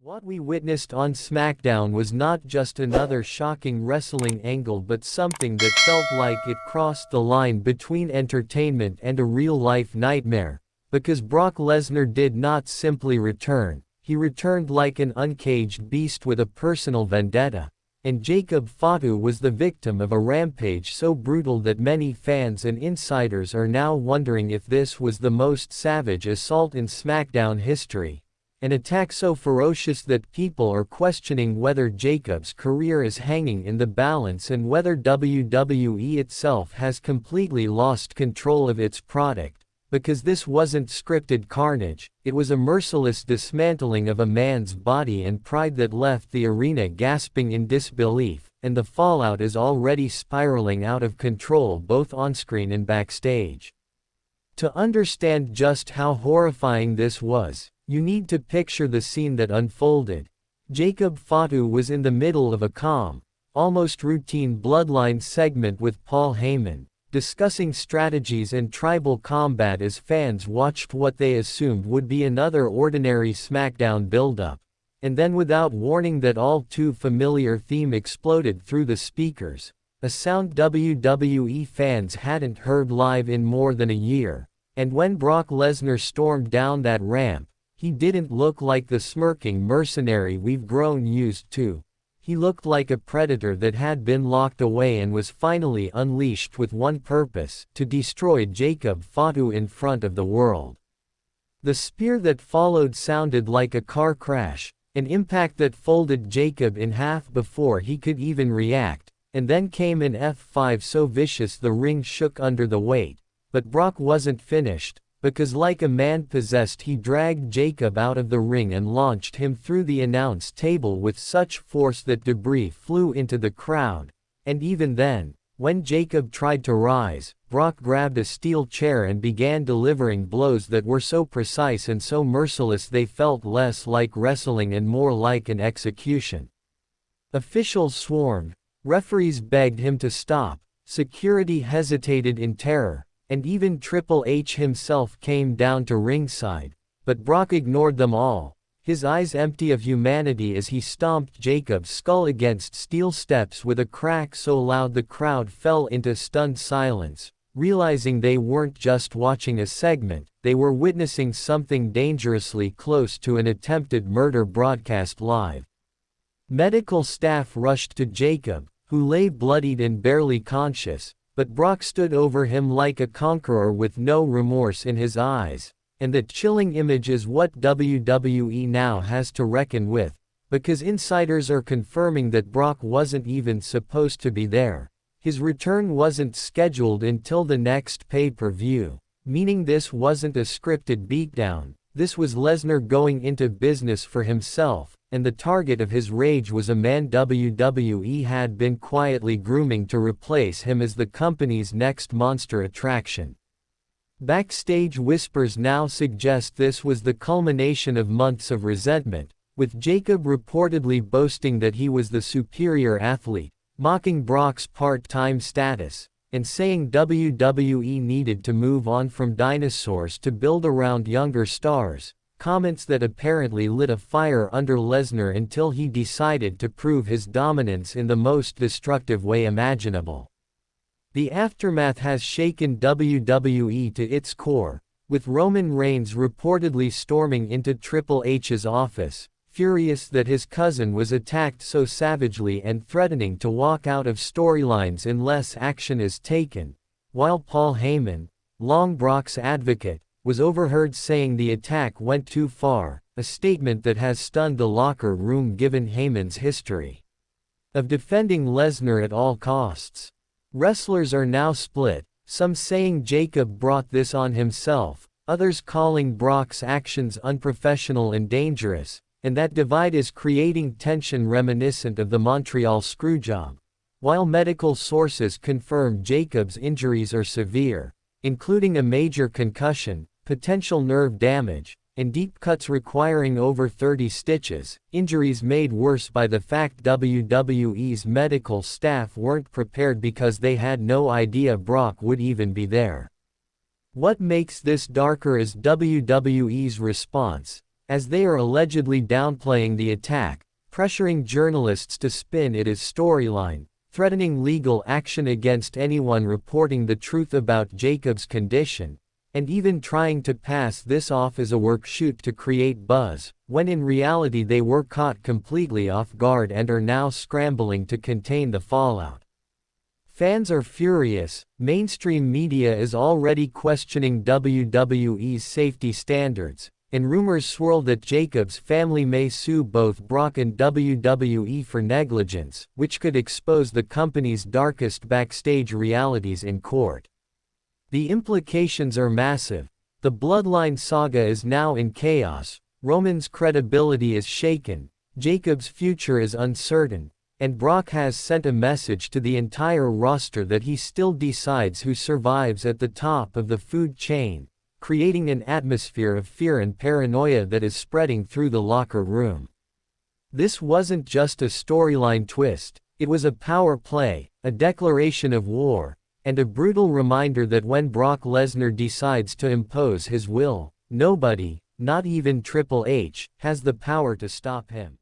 What we witnessed on SmackDown was not just another shocking wrestling angle but something that felt like it crossed the line between entertainment and a real-life nightmare, because Brock Lesnar did not simply return, he returned like an uncaged beast with a personal vendetta, and Jacob Fatu was the victim of a rampage so brutal that many fans and insiders are now wondering if this was the most savage assault in SmackDown history. An attack so ferocious that people are questioning whether Jacob's career is hanging in the balance and whether WWE itself has completely lost control of its product. Because this wasn't scripted carnage, it was a merciless dismantling of a man's body and pride that left the arena gasping in disbelief, and the fallout is already spiraling out of control both on-screen and backstage. To understand just how horrifying this was, you need to picture the scene that unfolded. Jacob Fatu was in the middle of a calm, almost routine bloodline segment with Paul Heyman, discussing strategies and tribal combat as fans watched what they assumed would be another ordinary SmackDown build-up. And then without warning that all-too-familiar theme exploded through the speakers, a sound WWE fans hadn't heard live in more than a year. And when Brock Lesnar stormed down that ramp, he didn't look like the smirking mercenary we've grown used to. He looked like a predator that had been locked away and was finally unleashed with one purpose: to destroy Jacob Fatu in front of the world. The spear that followed sounded like a car crash, an impact that folded Jacob in half before he could even react, and then came an F5 so vicious the ring shook under the weight. But Brock wasn't finished, because like a man possessed he dragged Jacob out of the ring and launched him through the announce table with such force that debris flew into the crowd. And even then, when Jacob tried to rise, Brock grabbed a steel chair and began delivering blows that were so precise and so merciless they felt less like wrestling and more like an execution. Officials swarmed, referees begged him to stop, security hesitated in terror, and even Triple H himself came down to ringside, but Brock ignored them all, his eyes empty of humanity as he stomped Jacob's skull against steel steps with a crack so loud the crowd fell into stunned silence, realizing they weren't just watching a segment, they were witnessing something dangerously close to an attempted murder broadcast live. Medical staff rushed to Jacob, who lay bloodied and barely conscious, but Brock stood over him like a conqueror with no remorse in his eyes, and that chilling image is what WWE now has to reckon with, because insiders are confirming that Brock wasn't even supposed to be there. His return wasn't scheduled until the next pay-per-view, meaning this wasn't a scripted beatdown, this was Lesnar going into business for himself, and the target of his rage was a man WWE had been quietly grooming to replace him as the company's next monster attraction. Backstage whispers now suggest this was the culmination of months of resentment, with Jacob reportedly boasting that he was the superior athlete, mocking Brock's part-time status, and saying WWE needed to move on from dinosaurs to build around younger stars. Comments that apparently lit a fire under Lesnar until he decided to prove his dominance in the most destructive way imaginable. The aftermath has shaken WWE to its core, with Roman Reigns reportedly storming into Triple H's office, furious that his cousin was attacked so savagely and threatening to walk out of storylines unless action is taken, while Paul Heyman, long Brock's advocate, was overheard saying the attack went too far, a statement that has stunned the locker room given Heyman's history of defending Lesnar at all costs. Wrestlers are now split, some saying Jacob brought this on himself, others calling Brock's actions unprofessional and dangerous, and that divide is creating tension reminiscent of the Montreal Screwjob. While medical sources confirm Jacob's injuries are severe, including a major concussion, potential nerve damage, and deep cuts requiring over 30 stitches, injuries made worse by the fact WWE's medical staff weren't prepared because they had no idea Brock would even be there. What makes this darker is WWE's response. as they are allegedly downplaying the attack, pressuring journalists to spin it as storyline, threatening legal action against anyone reporting the truth about Jacob's condition, and even trying to pass this off as a work shoot to create buzz, when in reality they were caught completely off guard and are now scrambling to contain the fallout. Fans are furious, mainstream media is already questioning WWE's safety standards, and rumors swirl that Jacob's family may sue both Brock and WWE for negligence, which could expose the company's darkest backstage realities in court. The implications are massive. The Bloodline saga is now in chaos, Roman's credibility is shaken, Jacob's future is uncertain, and Brock has sent a message to the entire roster that he still decides who survives at the top of the food chain, creating an atmosphere of fear and paranoia that is spreading through the locker room. This wasn't just a storyline twist, it was a power play, a declaration of war, and a brutal reminder that when Brock Lesnar decides to impose his will, nobody, not even Triple H, has the power to stop him.